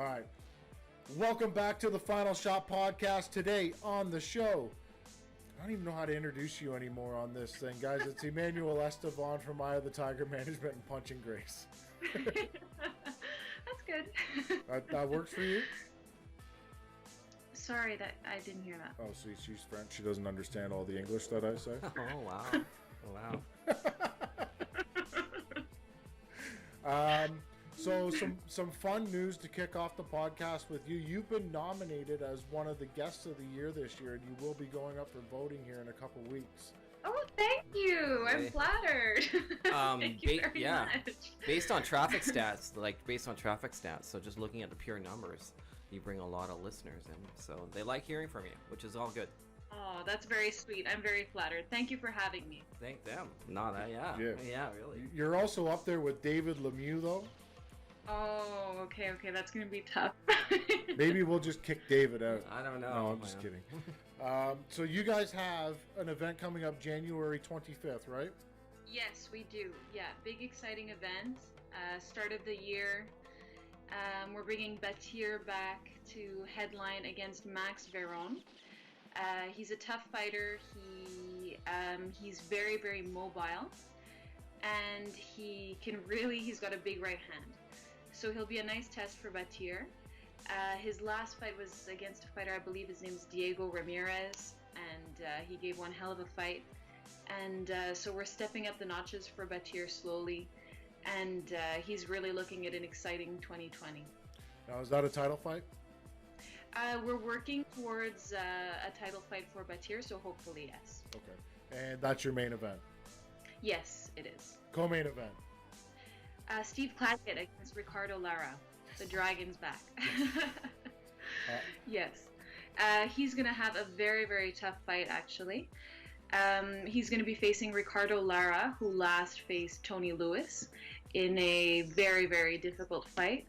right. Welcome back to the Final Shot Podcast. Today on the show, I don't even know how to introduce you anymore on this thing, guys. It's Emauelle Estephan from Eye of the Tiger Management and Punching Grace. That's good. That works for you? Sorry that I didn't hear that. Oh, see, she's French. She doesn't understand all the English that I say. Oh, wow. Oh, wow. So some fun news to kick off the podcast with you. You've been nominated as one of the guests of the year this year, and you will be going up for voting here in a couple weeks. Oh, thank you. I'm flattered. Thank you very much. Based on traffic stats, so just looking at the pure numbers, you bring a lot of listeners in. So they like hearing from you, which is all good. Oh, that's very sweet. I'm very flattered. Thank you for having me. Thank them. Yeah, really. You're also up there with David Lemieux, though. Oh, okay. That's going to be tough. Maybe we'll just kick David out. I don't know. No, I'm just kidding. So you guys have an event coming up January 25th, right? Yes, we do. Yeah, big exciting event. Start of the year. We're bringing Batir back to headline against Max Veron. He's a tough fighter. He's very, very mobile. And he's got a big right hand. So he'll be a nice test for Batir. His last fight was against a fighter, I believe his name is Diego Ramirez, and he gave one hell of a fight. And so we're stepping up the notches for Batir slowly, and he's really looking at an exciting 2020. Now, is that a title fight? We're working towards a title fight for Batir, so hopefully yes. Okay. And that's your main event? Yes, it is. Co-main event? Steve Claggett against Ricardo Lara. The Dragon's back. Yes. He's going to have a very, very tough fight, actually. He's going to be facing Ricardo Lara, who last faced Tony Lewis in a very, very difficult fight.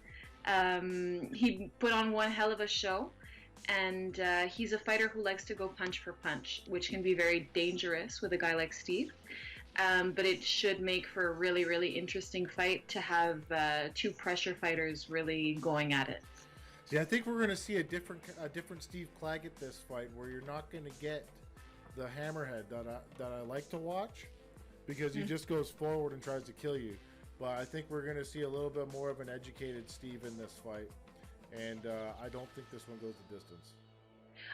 He put on one hell of a show, and he's a fighter who likes to go punch for punch, which can be very dangerous with a guy like Steve. But it should make for a really, really interesting fight to have two pressure fighters really going at it. See, I think we're going to see a different Steve Claggett this fight, where you're not going to get the hammerhead that I like to watch, because he just goes forward and tries to kill you. But I think we're going to see a little bit more of an educated Steve in this fight, and I don't think this one goes the distance.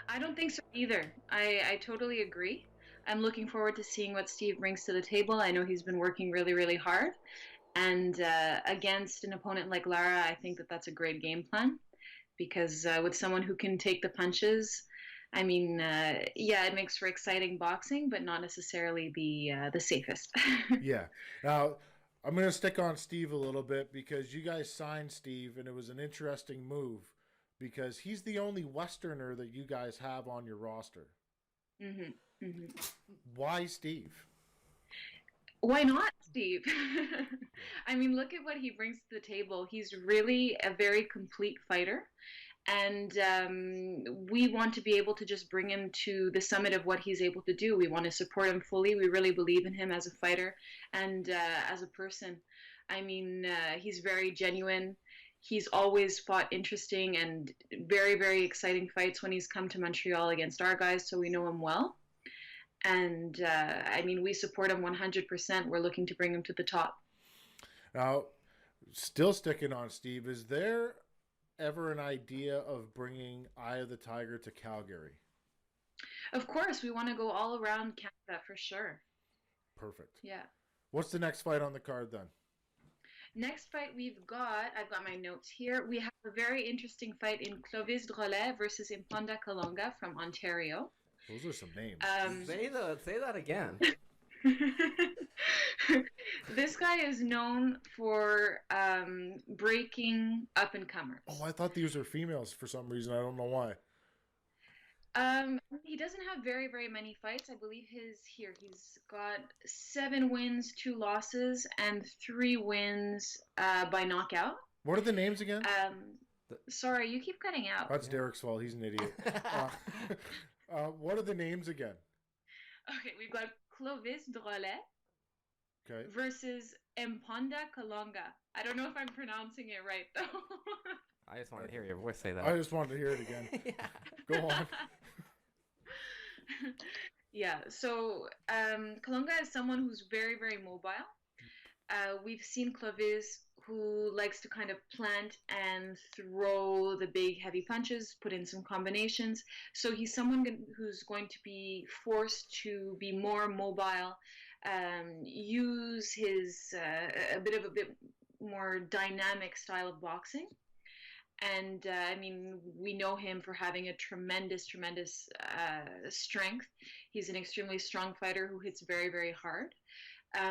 I don't think so either. I totally agree. I'm looking forward to seeing what Steve brings to the table. I know he's been working really, really hard. And against an opponent like Lara, I think that's a great game plan. Because with someone who can take the punches, I mean, it makes for exciting boxing, but not necessarily the safest. Yeah. Now, I'm going to stick on Steve a little bit, because you guys signed Steve, and it was an interesting move, because he's the only Westerner that you guys have on your roster. Mm-hmm. Mm-hmm. Why Steve? Why not Steve? I mean, look at what he brings to the table. He's really a very complete fighter. And we want to be able to just bring him to the summit of what he's able to do. We want to support him fully. We really believe in him as a fighter and as a person. I mean, he's very genuine. He's always fought interesting and very, very exciting fights when he's come to Montreal against our guys, so we know him well. And, we support him 100%. We're looking to bring him to the top. Now, still sticking on Steve, is there ever an idea of bringing Eye of the Tiger to Calgary? Of course. We want to go all around Canada for sure. Perfect. Yeah. What's the next fight on the card then? Next fight I've got my notes here. We have a very interesting fight in Clovis Drolet versus Imponda Kalonga from Ontario. Those are some names. Say that again. This guy is known for breaking up-and-comers. Oh, I thought these were females for some reason. I don't know why. He doesn't have very, very many fights. I believe he's got 7 wins, 2 losses, and 3 wins by knockout. What are the names again? Sorry, you keep cutting out. That's Derek's fault. He's an idiot. What are the names again? Okay, we've got Clovis Drolet versus Imponda Kalonga. I don't know if I'm pronouncing it right, though. I just want to hear your voice say that. I just wanted to hear it again. Yeah. Go on. Yeah, so Kalunga is someone who's very, very mobile. We've seen Clovis who likes to kind of plant and throw the big heavy punches, put in some combinations. So he's someone who's going to be forced to be more mobile, use his a bit more dynamic style of boxing. And I mean, we know him for having a tremendous strength. He's an extremely strong fighter who hits very, very hard.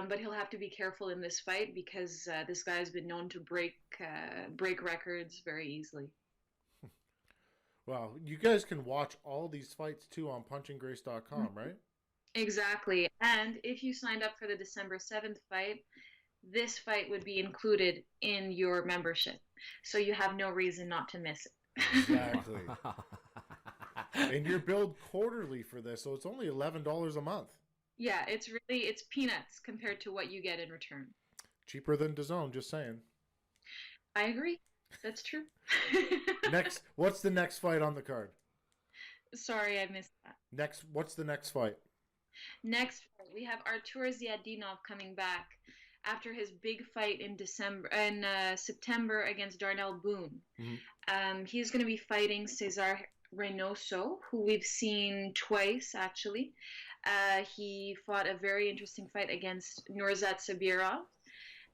But he'll have to be careful in this fight because this guy's been known to break records very easily. Well, you guys can watch all these fights too on punchandgrace.com, right? Exactly. And if you signed up for the December 7th fight, this fight would be included in your membership. So you have no reason not to miss it. Exactly. And you're billed quarterly for this, so it's only $11 a month. Yeah, it's peanuts compared to what you get in return. Cheaper than DAZN, just saying. I agree. That's true. What's the next fight on the card? Sorry, I missed that. What's the next fight? Next, we have Artur Ziadinov coming back after his big fight in September against Darnell Boone. Mm-hmm. He's going to be fighting Cesar Reynoso, who we've seen twice, actually. He fought a very interesting fight against Nurzat Sabirov,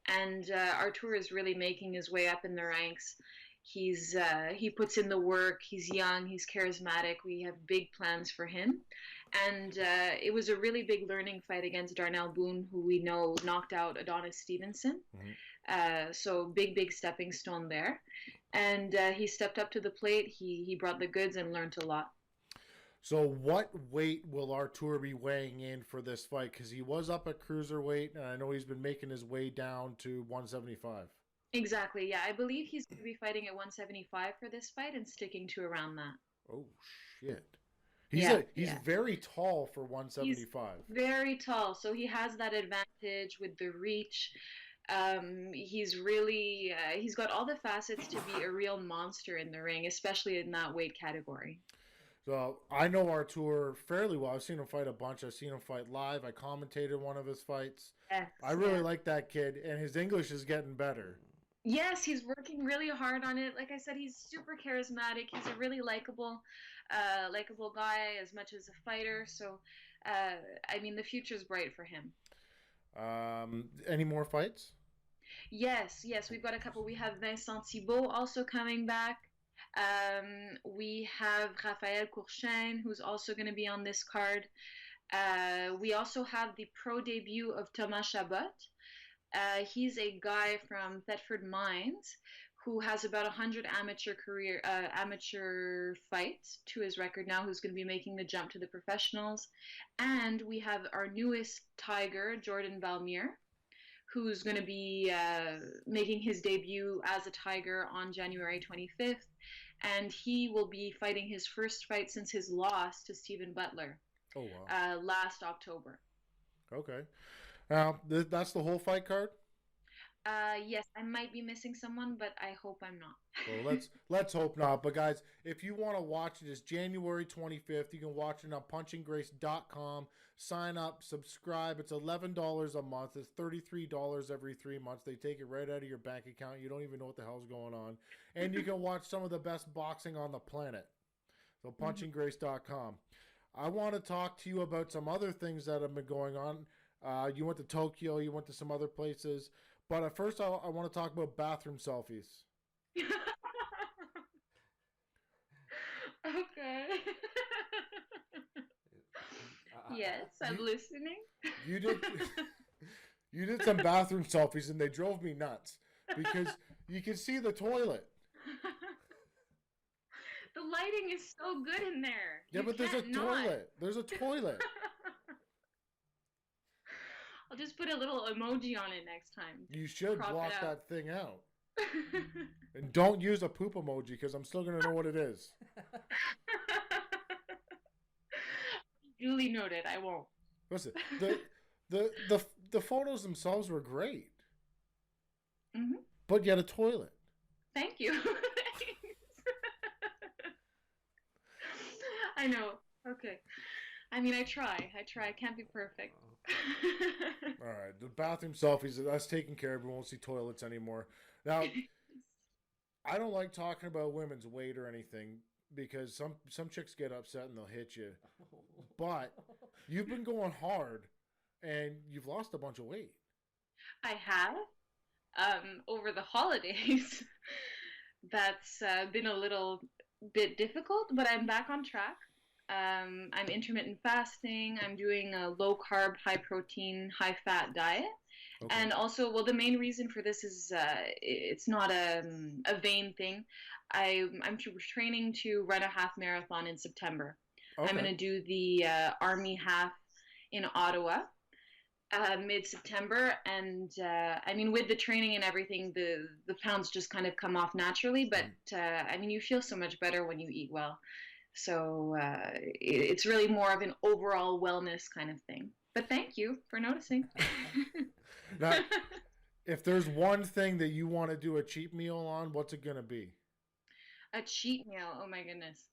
and Artur is really making his way up in the ranks. He puts in the work. He's young. He's charismatic. We have big plans for him. And it was a really big learning fight against Darnell Boone, who we know knocked out Adonis Stevenson. Mm-hmm. So big stepping stone there. And he stepped up to the plate. He brought the goods and learned a lot. So what weight will Artur be weighing in for this fight? Because he was up at cruiserweight, and I know he's been making his way down to 175. Exactly, yeah. I believe he's going to be fighting at 175 for this fight and sticking to around that. Oh, shit. He's very tall for 175. He's very tall, so he has that advantage with the reach. He's got all the facets to be a real monster in the ring, especially in that weight category. So I know Artur fairly well. I've seen him fight a bunch. I've seen him fight live. I commentated one of his fights. Yes, I really like that kid, and his English is getting better. Yes, he's working really hard on it. Like I said, he's super charismatic. He's a really likable guy as much as a fighter. So, I mean, the future's bright for him. Any more fights? Yes, we've got a couple. We have Vincent Thibault also coming back. We have Raphael Courchaine, who's also going to be on this card. We also have the pro debut of Thomas Chabot. He's a guy from Thetford Mines who has about 100 amateur fights to his record now, who's going to be making the jump to the professionals. And we have our newest tiger, Jordan Valmier, who's going to be making his debut as a tiger on January 25th. And he will be fighting his first fight since his loss to Stephen Butler. Oh, wow. Last October. Okay. Now, that's the whole fight card? Yes, I might be missing someone, but I hope I'm not. Well, let's hope not. But guys, if you want to watch it, it's January 25th. You can watch it on punchandgrace.com. Sign up, subscribe. It's $11 a month. It's $33 every 3 months. They take it right out of your bank account. You don't even know what the hell's going on. And you can watch some of the best boxing on the planet. So punchandgrace.com. I want to talk to you about some other things that have been going on. You went to Tokyo. You went to some other places. But at first, I want to talk about bathroom selfies. Okay. Yes, I'm listening. You did some bathroom selfies, and they drove me nuts because you can see the toilet. The lighting is so good in there. Yeah, but there's a toilet. There's a toilet. I'll just put a little emoji on it next time. You should block that thing out. And don't use a poop emoji because I'm still going to know what it is. Duly noted. I won't. Listen, the photos themselves were great. Mm-hmm. But yet a toilet. Thank you. I know. Okay. I mean, I try. I try. I can't be perfect. All right, the bathroom selfies, that's taken care of. We won't see toilets anymore. Now, I don't like talking about women's weight or anything because some chicks get upset and they'll hit you. But you've been going hard and you've lost a bunch of weight. I have over the holidays. That's been a little bit difficult, but I'm back on track. I'm intermittent fasting. I'm doing a low carb, high protein, high fat diet. Okay. And also, well, the main reason for this is it's not a vain thing. I'm training to run a half marathon in September. I'm Okay. going to do the Army half in Ottawa mid-September, and I mean, with the training and everything, the pounds just kind of come off naturally. But I mean, you feel so much better when you eat well. So it's really more of an overall wellness kind of thing. But thank you for noticing. Now, if there's one thing that you want to do a cheat meal on, what's it gonna be? A cheat meal. Oh my goodness.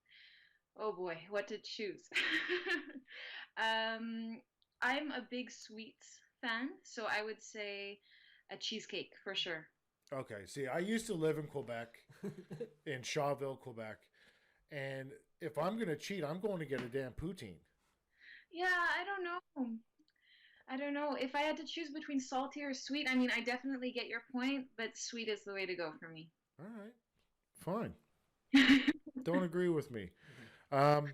Oh boy, what to choose? um, I'm a big sweets fan, so I would say a cheesecake for sure. Okay. See, I used to live in Quebec, in Shawville, Quebec, and if I'm gonna cheat, I'm going to get a damn poutine. Yeah, I don't know. I don't know. If I had to choose between salty or sweet, I mean, I definitely get your point, but sweet is the way to go for me. All right. Fine. Don't agree with me. Um,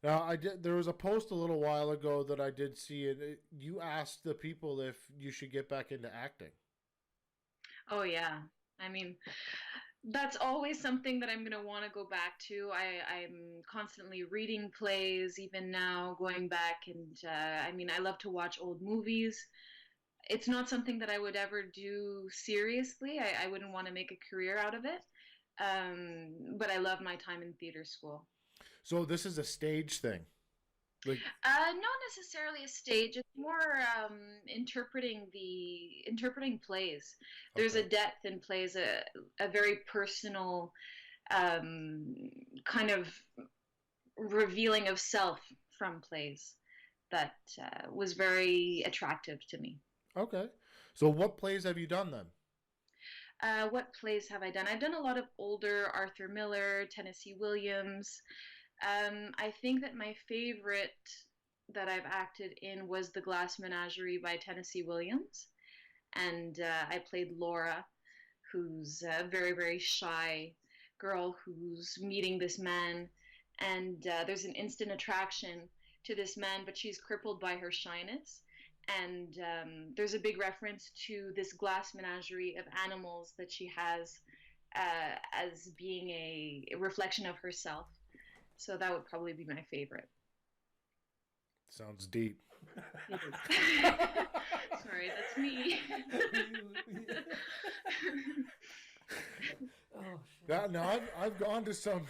Now, I did. There was a post a little while ago that I did see, and you asked the people if you should get back into acting. Oh yeah. I mean, that's always something that I'm going to want to go back to. I'm constantly reading plays, even now, going back. And I mean, I love to watch old movies. It's not something that I would ever do seriously. I wouldn't want to make a career out of it. But I love my time in theater school. So this is a stage thing. Like, Not necessarily a stage. It's more interpreting plays. There's okay, a depth in plays, a very personal um, kind of revealing of self from plays that was very attractive to me. okay. So what plays have you done then? What plays have I done? I've done a lot of older Arthur Miller, Tennessee Williams. I think that my favorite that I've acted in was The Glass Menagerie by Tennessee Williams. And I played Laura, who's a very, very shy girl who's meeting this man. And there's an instant attraction to this man, but she's crippled by her shyness. And there's a big reference to this glass menagerie of animals that she has as being a reflection of herself. So that would probably be my favorite. Sounds deep. Sorry, that's me. Oh, That, now I've gone to some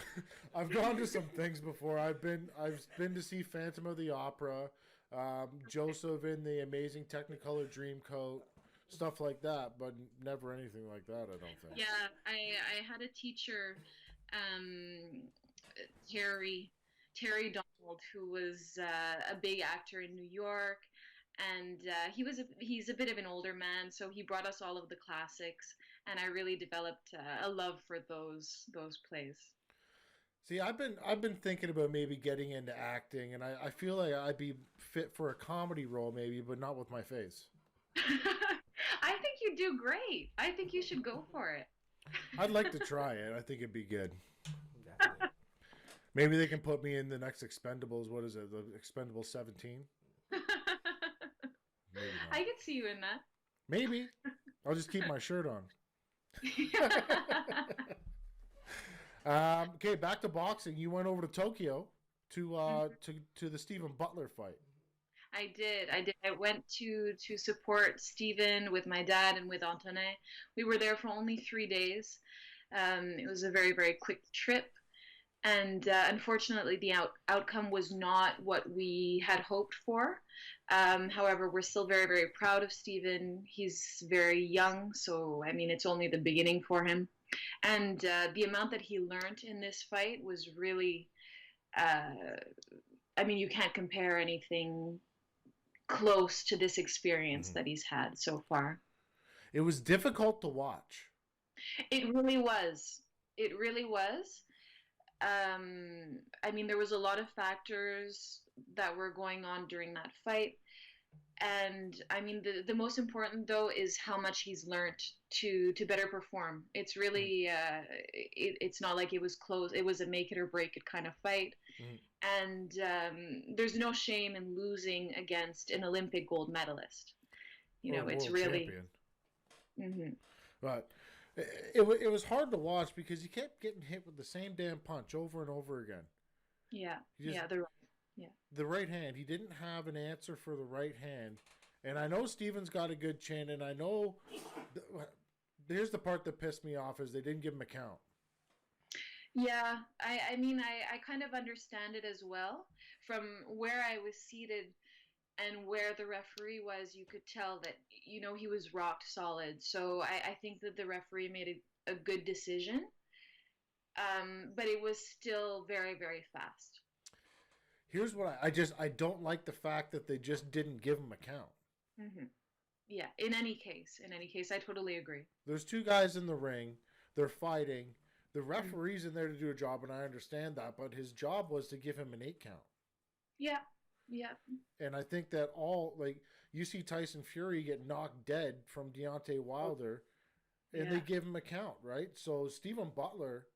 I've gone to some things before. I've been to see Phantom of the Opera, Joseph in the Amazing Technicolor Dreamcoat, stuff like that, but never anything like that. I don't think. Yeah, I had a teacher, um, Terry Donald, who was a big actor in New York, and he's a bit of an older man, so he brought us all of the classics, and I really developed a love for those plays. See, I've been thinking about maybe getting into acting, and I feel like I'd be fit for a comedy role, maybe, but not with my face. I think you do great. I think you should go for it. I'd like to try it. I think it'd be good. definitely. Maybe they can put me in the next Expendables. What is it? The Expendables 17? Maybe I not. could see you in that. Maybe. I'll just keep my shirt on. Okay, back to boxing. You went over to Tokyo to the Stephen Butler fight. I did. I did. I went to support Stephen with my dad and with Antonin. We were there for only 3 days. It was a very, very quick trip. And unfortunately, the outcome was not what we had hoped for. However, we're still very, very proud of Stephen. He's very young, so I mean, it's only the beginning for him. And the amount that he learned in this fight was really uh, I mean, you can't compare anything close to this experience Mhm. that he's had so far. It was difficult to watch. It really was. It really was. I mean, there was a lot of factors that were going on during that fight. And I mean, the most important though is how much he's learned to better perform. It's Mhm. really it's not like it was close. It was a make it or break it kind of fight. Mhm. And there's no shame in losing against an Olympic gold medalist. You Or know, it's world really. champion. Hmm. But it was hard to watch because he kept getting hit with the same damn punch over and over again. Yeah, He just yeah, the yeah. the right hand. He didn't have an answer for the right hand. And I know Steven's got a good chin, and I know. th- Here's the part that pissed me off is they didn't give him a count. Yeah, I mean, I kind of understand it as well. From where I was seated and where the referee was, you could tell that, you know, he was rock solid. So I think that the referee made a good decision. But it was still very, very fast. Here's what I don't like the fact that they just didn't give him a count. Hmm. Yeah, in any case, I totally agree. There's two guys in the ring. They're fighting. The Mm. referee's in there to do a job, and I understand that, but his job was to give him an 8 count. Yeah, yeah, And I think that all like you see Tyson Fury get knocked dead from Deontay Wilder, and they yeah. give him a count, right? So Stephen Butler,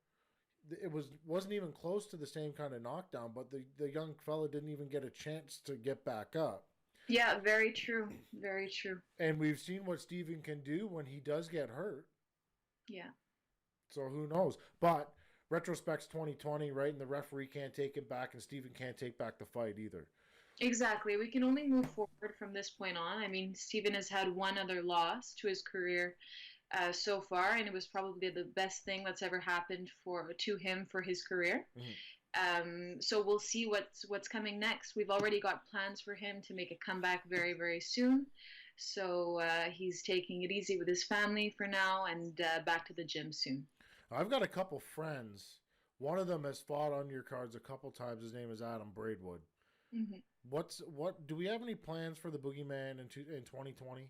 it wasn't even close to the same kind of knockdown, but the young fella didn't even get a chance to get back up. Yeah, very true. Very true. And we've seen what Steven can do when he does get hurt. Yeah. So who knows? But retrospect's 2020, right? And the referee can't take it back, and Steven can't take back the fight either. Exactly. We can only move forward from this point on. I mean, Steven has had one other loss to his career so far, and it was probably the best thing that's ever happened for to him for his career. Mm-hmm. So we'll see what's coming next. We've already got plans for him to make a comeback very, very soon. So he's taking it easy with his family for now, and back to the gym soon. I've got a couple friends. One of them has fought on your cards a couple times. His name is Adam Braidwood. Hmm. What do we have any plans for the Boogeyman in 2020?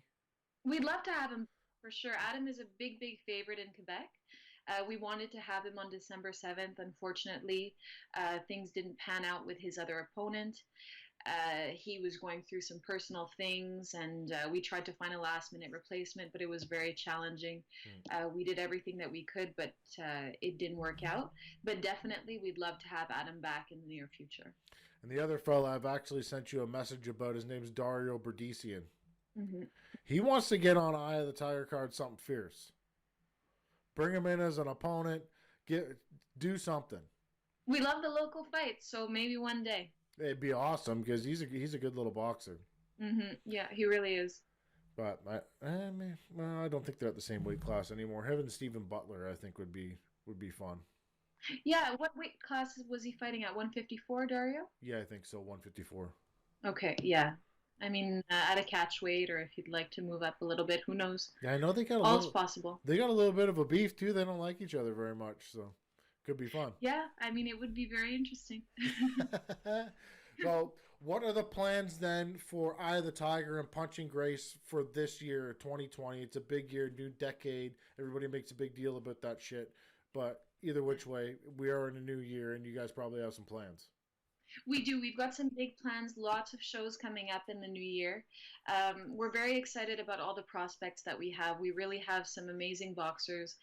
We'd love to have him for sure. Adam is a big, big favorite in Quebec. We wanted to have him on December 7th. Unfortunately, things didn't pan out with his other opponent. He was going through some personal things, and we tried to find a last minute replacement, but it was very challenging. We did everything that we could, but it didn't work out. But definitely, we'd love to have Adam back in the near future. And the other fella I've actually sent you a message about. His name's Dario Berdician. Hmm. He wants to get on Eye of the Tiger card something fierce. Bring him in as an opponent. Get do something. We love the local fights, so maybe one day. It'd be awesome because he's a good little boxer. Yeah, he really is. But I don't think they're at the same weight class anymore. Having Stephen Butler, I think, would be fun. Yeah, what weight class was he fighting at? 154, Dario? Yeah, I think so. 154. Okay, yeah. I mean, at a catch weight, or if you'd like to move up a little bit, who knows? Yeah, I know they got a All's little. possible. They got a little bit of a beef too. They don't like each other very much, so could be fun. Yeah, I mean, it would be very interesting. So, what are the plans then for Eye of the Tiger and Punching Grace for this year, 2020? It's a big year, new decade. Everybody makes a big deal about that shit. But either which way, we are in a new year, and you guys probably have some plans. We do. We've got some big plans, lots of shows coming up in the new year. We're very excited about all the prospects that we have. We really have some amazing boxers,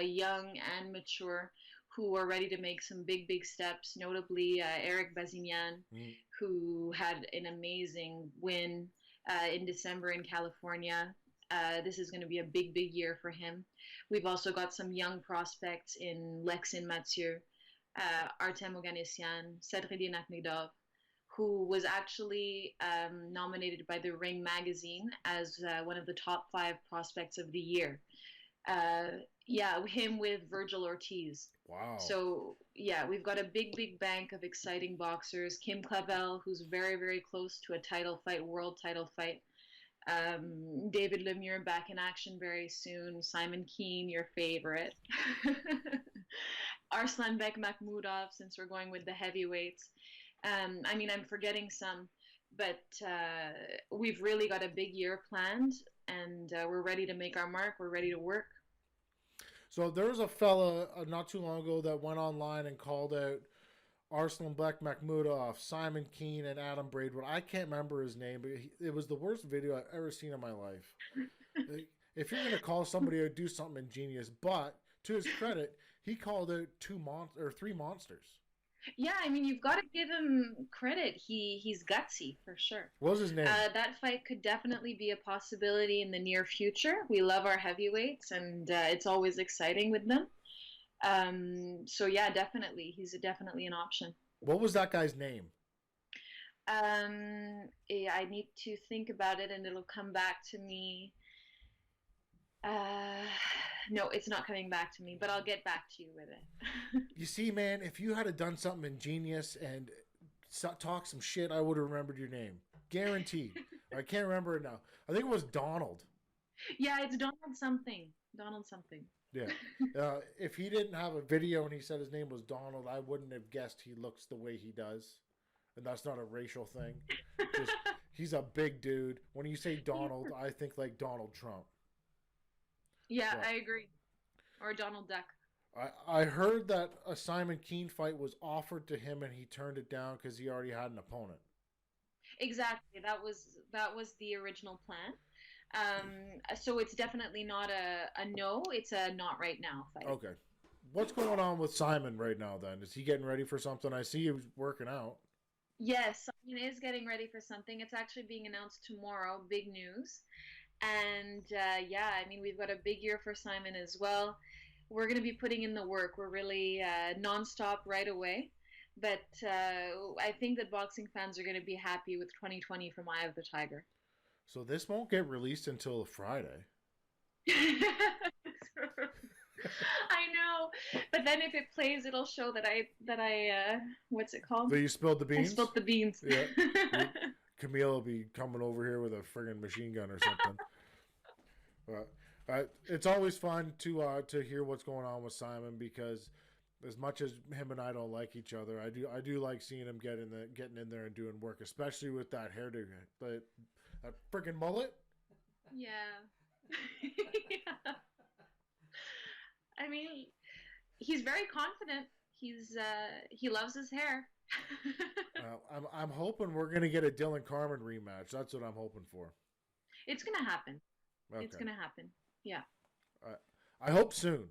young and mature, who are ready to make some big, big steps, notably Eric Bazinian, Mm. who had an amazing win in December in California. This is going to be a big, big year for him. We've also got some young prospects in Lexin Mathieu, Artem Oganessian, Cedric Naknedov, who was actually nominated by the Ring magazine as one of the top 5 prospects of the year. Yeah, him with Virgil Ortiz. Wow. So, yeah, we've got a big, big bank of exciting boxers. Kim Clavel, who's very, very close to a title fight, world title fight. David Lemieux back in action very soon. Simon Keane, your favorite. Arslanbek Makhmudov, since we're going with the heavyweights. I mean, I'm forgetting some, but we've really got a big year planned, and we're ready to make our mark. We're ready to work. So there was a fella not too long ago that went online and called out Arslanbek Makhmudov, Simon Keane, and Adam Braidwood. I can't remember his name, but it was the worst video I've ever seen in my life. If you're going to call somebody out, do something ingenious. But to his credit, he called out three monsters. Yeah, I mean, you've got to give him credit. He's gutsy for sure. What was his name? That fight could definitely be a possibility in the near future. We love our heavyweights, and it's always exciting with them. So yeah, definitely, he's definitely an option. What was that guy's name? Yeah, I need to think about it, and it'll come back to me. No, it's not coming back to me, but I'll get back to you with it. You see, man, if you had done something ingenious and talk some shit, I would have remembered your name. Guaranteed. I can't remember it now. I think it was Donald. Yeah, it's Donald something. Donald something. Yeah. If he didn't have a video and he said his name was Donald, I wouldn't have guessed he looks the way he does. And that's not a racial thing. Just, he's a big dude. When you say Donald, I think like Donald Trump. Yeah, I agree. Or Donald Duck. I heard that a Simon Keane fight was offered to him and he turned it down because he already had an opponent. Exactly. That was the original plan. So it's definitely not a no. It's a not right now fight. Okay. What's going on with Simon right now then? Is he getting ready for something? I see he was working out. Yes, Simon is getting ready for something. It's actually being announced tomorrow. Big news. And yeah, I mean, we've got a big year for Simon as well. We're going to be putting in the work. We're really nonstop right away. But I think that boxing fans are going to be happy with 2020 from Eye of the Tiger. So this won't get released until Friday. I know, but then if it plays, it'll show that I what's it called? So you spilled the beans? I spilled the beans. Yeah. Camille will be coming over here with a friggin' machine gun or something. It's always fun to hear what's going on with Simon because as much as him and I don't like each other, I do like seeing him getting in there and doing work, especially with that hairdo, that friggin' mullet. Yeah. Yeah. I mean, he's very confident. He loves his hair. I'm hoping we're gonna get a Dylan Carmen rematch. That's what I'm hoping for. It's gonna happen. Okay. It's gonna happen. Yeah. I hope soon.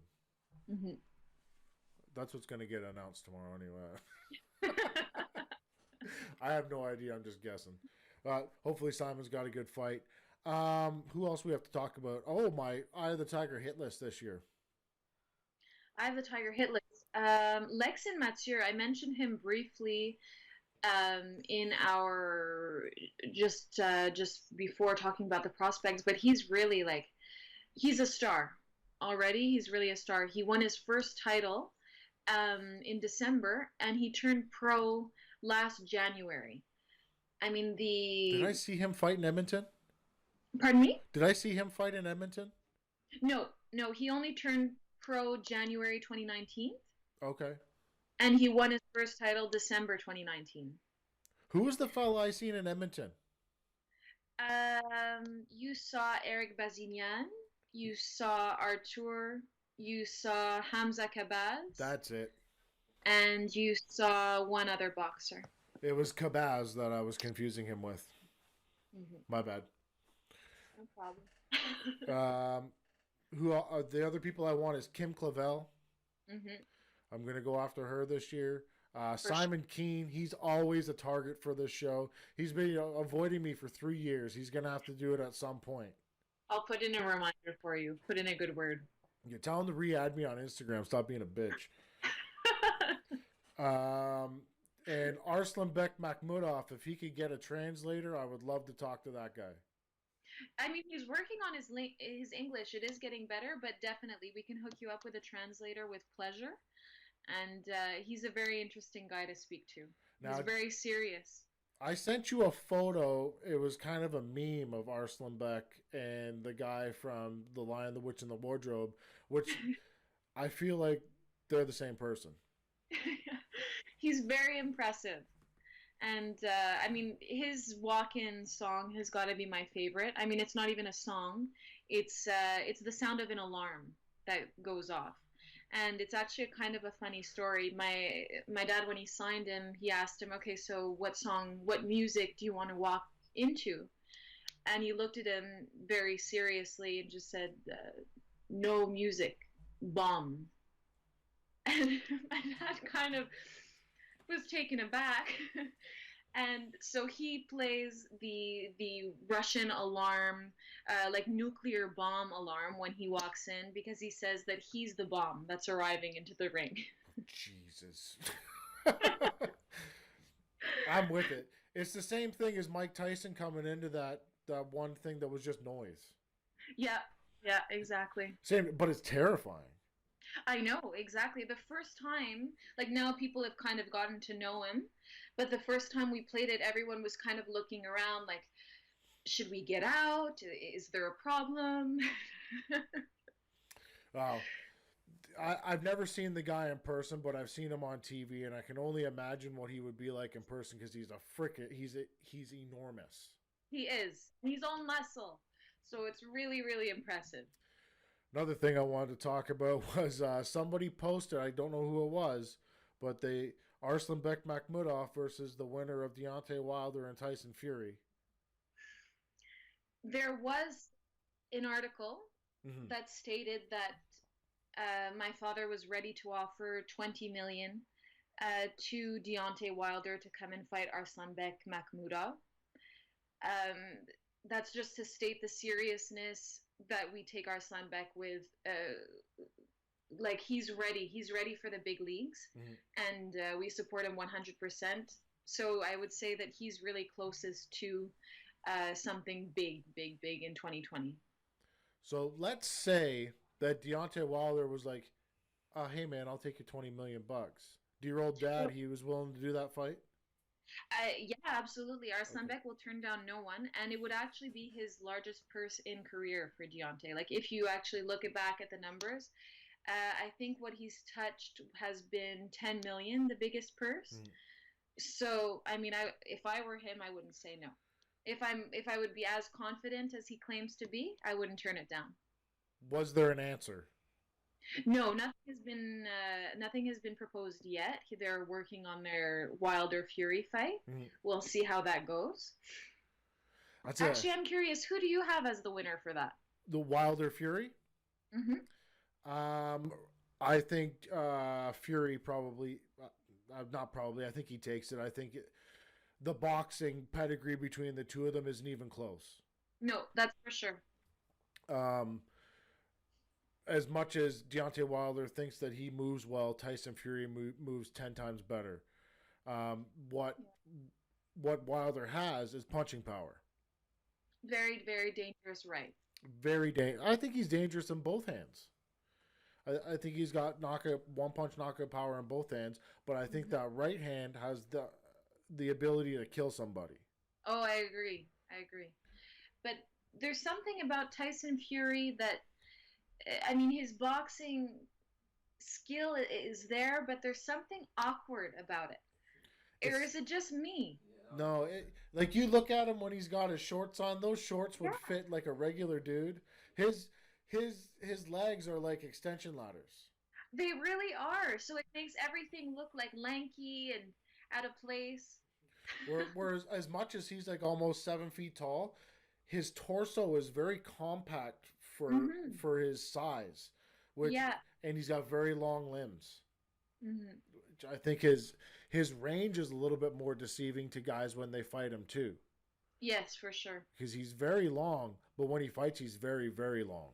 Mm-hmm. That's what's gonna get announced tomorrow anyway. I have no idea. I'm just guessing. Hopefully Simon's got a good fight. Who else we have to talk about? Oh, my Eye of the Tiger hit list this year. Eye of the Tiger hit list. Lex and Mathieu, I mentioned him briefly in our just before talking about the prospects, but he's really he's a star already. He's really a star. He won his first title in December, and he turned pro last January. I mean, Did I see him fight in Edmonton? Pardon me? Did I see him fight in Edmonton? No, he only turned pro January 2019. Okay. And he won his first title December 2019. Who was the fellow I seen in Edmonton? You saw Eric Bazignan. You saw Artur. You saw Hamza Kabaz. That's it. And you saw one other boxer. It was Kabaz that I was confusing him with. Mm-hmm. My bad. No problem. Who are the other people I want is Kim Clavel. Mm-hmm. I'm going to go after her this year. Simon Keane, he's always a target for this show. He's been avoiding me for 3 years. He's going to have to do it at some point. I'll put in a reminder for you. Put in a good word. You tell him to re-add me on Instagram. Stop being a bitch. And Arslanbek Makhmudov, if he could get a translator, I would love to talk to that guy. I mean, he's working on his English. It is getting better, but definitely we can hook you up with a translator with pleasure. And he's a very interesting guy to speak to. He's very serious. I sent you a photo. It was kind of a meme of Arslanbek and the guy from The Lion, the Witch, and the Wardrobe, which I feel like they're the same person. He's very impressive. And I mean, his walk-in song has got to be my favorite. I mean, it's not even a song; it's the sound of an alarm that goes off, and it's actually a kind of a funny story. My dad, when he signed him, he asked him, "Okay, so what song, what music do you want to walk into?" And he looked at him very seriously and just said, "No music, bomb." And my dad kind of was taken aback. And so he plays the Russian alarm, like nuclear bomb alarm when he walks in because he says that he's the bomb that's arriving into the ring. Jesus. I'm with it. It's the same thing as Mike Tyson coming into that one thing that was just noise. Yeah, yeah, exactly. Same, but it's terrifying. I know, exactly. The first time, like now people have kind of gotten to know him, but the first time we played it, everyone was kind of looking around like, should we get out? Is there a problem? Wow. I've never seen the guy in person, but I've seen him on TV, and I can only imagine what he would be like in person because he's a frickin' he's enormous. He is. He's all muscle. So it's really, really impressive. Another thing I wanted to talk about was somebody posted. I don't know who it was, but they Arslanbek Makhmudov versus the winner of Deontay Wilder and Tyson Fury. There was an article Mm-hmm. that stated that my father was ready to offer 20 million to Deontay Wilder to come and fight Arslanbek Makhmudov. Um, that's just to state the seriousness that we take Arslanbek with. Like he's ready. He's ready for the big leagues, and we support him 100%. So I would say that he's really closest to something big, big, big in 2020. So let's say that Deontay Wilder was like, "Hey man, I'll take you $20 million." Do your old dad? He was willing to do that fight. Yeah, absolutely. Okay. Arslanbek will turn down no one, and it would actually be his largest purse in career for Deontay. Like if you actually look it back at the numbers, I think what he's touched has been 10 million, the biggest purse. Mm. So, I mean, if I were him, I wouldn't say no. If I would be as confident as he claims to be, I wouldn't turn it down. Was there an answer? No, nothing has been proposed yet. They're working on their Wilder Fury fight. Mm. We'll see how that goes. That's Actually, I'm curious. Who do you have as the winner for that? the Wilder Fury. Hmm. Um, I think Fury probably, not probably. I think he takes it. The boxing pedigree between the two of them isn't even close. No, that's for sure. Um, as much as Deontay Wilder thinks that he moves well, Tyson Fury moves 10 times better. Um, what what Wilder has is punching power. Very, very dangerous right. Very dangerous. I think he's dangerous in both hands. I think he's got knockout one punch knockout power in both hands, but I think Hmm. that right hand has the ability to kill somebody. Oh, I agree. I agree. But there's something about Tyson Fury that, I mean, his boxing skill is there, but there's something awkward about it. Or It's is it just me? no, like you look at him when he's got his shorts on. Those shorts would Yeah, fit like a regular dude. His his legs are like extension ladders. they really are. So it makes everything look like lanky and out of place. Whereas as much as he's like almost 7 feet tall, his torso is very compact Hmm. for his size, which Yeah. and he's got very long limbs. Hmm. Which I think his range is a little bit more deceiving to guys when they fight him too, Yes, for sure. because he's very long, but when he fights, he's very very long.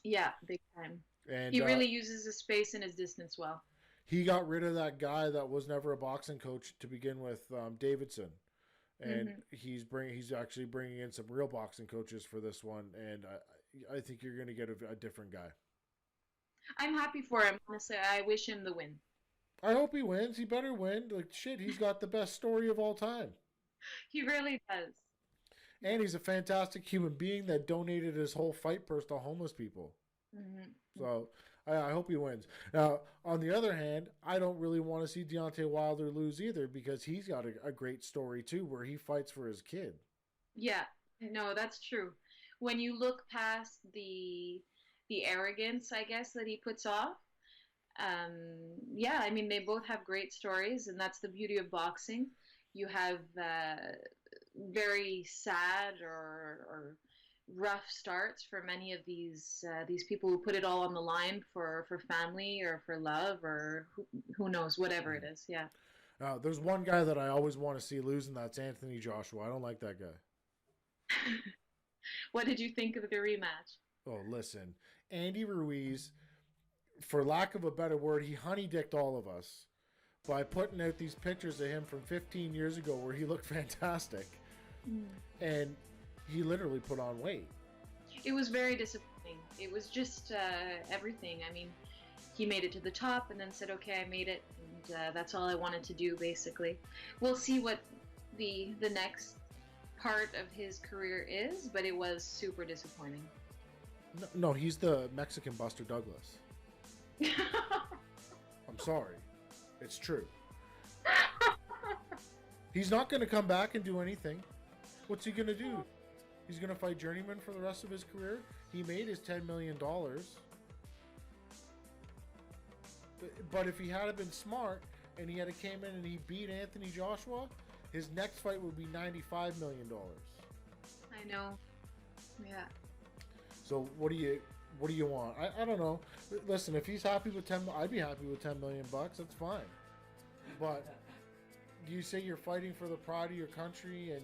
Yeah, big time. And He really uses his space and his distance well. he got rid of that guy that was never a boxing coach to begin with, Davidson, and Hmm. he's actually bringing in some real boxing coaches for this one, and I think you're going to get a different guy. I'm happy for him. Honestly, I wish him the win. I hope he wins. He better win. Like shit, he's got the best story of all time, He really does. and he's a fantastic human being that donated his whole fight purse to homeless people. Hmm. So I hope he wins. Now, on the other hand, I don't really want to see Deontay Wilder lose either because he's got a great story too, where he fights for his kid. Yeah, no, that's true. When you look past the arrogance, I guess, that he puts off, um, yeah, I mean, they both have great stories, and that's the beauty of boxing. You have very sad or rough starts for many of these people who put it all on the line for family or for love or who knows, whatever it is. Yeah. There's one guy that I always want to see lose, and that's Anthony Joshua. I don't like that guy. What did you think of the rematch? Oh, listen, Andy Ruiz, for lack of a better word, he honey-dicked all of us by putting out these pictures of him from 15 years ago where he looked fantastic. Mm. And he literally put on weight. It was very disappointing. It was just everything. I mean, he made it to the top and then said, okay, I made it. And that's all I wanted to do, basically. We'll see what the next part of his career is, but it was super disappointing. No, he's the Mexican Buster Douglas. I'm sorry. It's true. He's not going to come back and do anything. What's he going to do? He's going to fight Journeyman for the rest of his career? He made his $10 million. But if he had been smart and he had came in and he beat Anthony Joshua, his next fight would be $95 million. I know. Yeah. So what do you want? I don't know. Listen, if he's happy with 10, I'd be happy with $10 million. That's fine. But you say you're fighting for the pride of your country and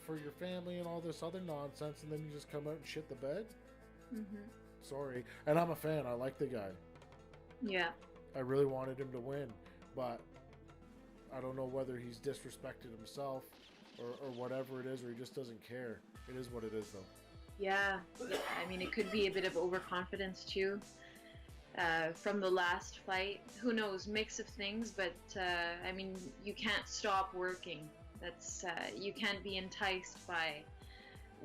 for your family and all this other nonsense, and then you just come out and shit the bed? Mm-hmm. Sorry. And I'm a fan. I like the guy. Yeah. I really wanted him to win, but I don't know whether he's disrespected himself or whatever it is, or he just doesn't care. It is what it is, though. Yeah. I mean, it could be a bit of overconfidence, too. From the last fight, who knows, mix of things, but I mean, you can't stop working. That's you can't be enticed by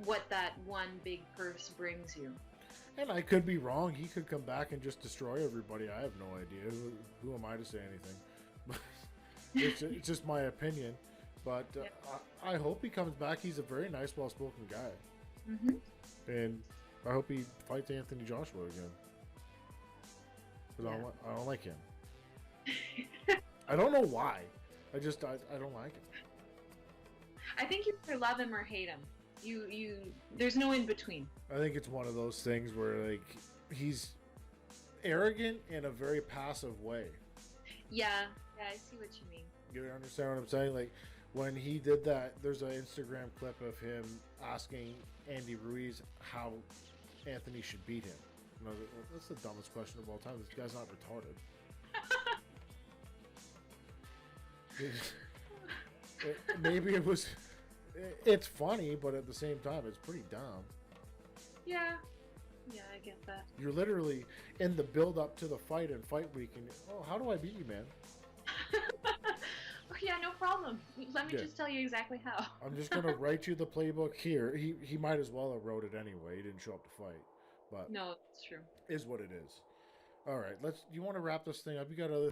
what that one big purse brings you. And I could be wrong. He could come back and just destroy everybody. I have no idea. Who am I to say anything? It's just my opinion. But I hope he comes back. He's a very nice, well-spoken guy. Mm-hmm. And I hope he fights Anthony Joshua again. Because I don't like him. I don't know why. I don't like him. I think you either love him or hate him. You there's no in between. I think it's one of those things where like he's arrogant in a very passive way. Yeah, I see what you mean. You understand what I'm saying? Like when he did that, there's an Instagram clip of him asking Andy Ruiz how Anthony should beat him. And I was like, well, that's the dumbest question of all time. This guy's not retarded. Maybe it was. It's funny, but at the same time, it's pretty dumb. Yeah, I get that. You're literally in the build-up to the fight and fight week, and how do I beat you, man? Oh, yeah, no problem. Let me just tell you exactly how. I'm just gonna write you the playbook here. He might as well have wrote it anyway. He didn't show up to fight, but no, it's true. Is what it is. All right, you want to wrap this thing up? You got other.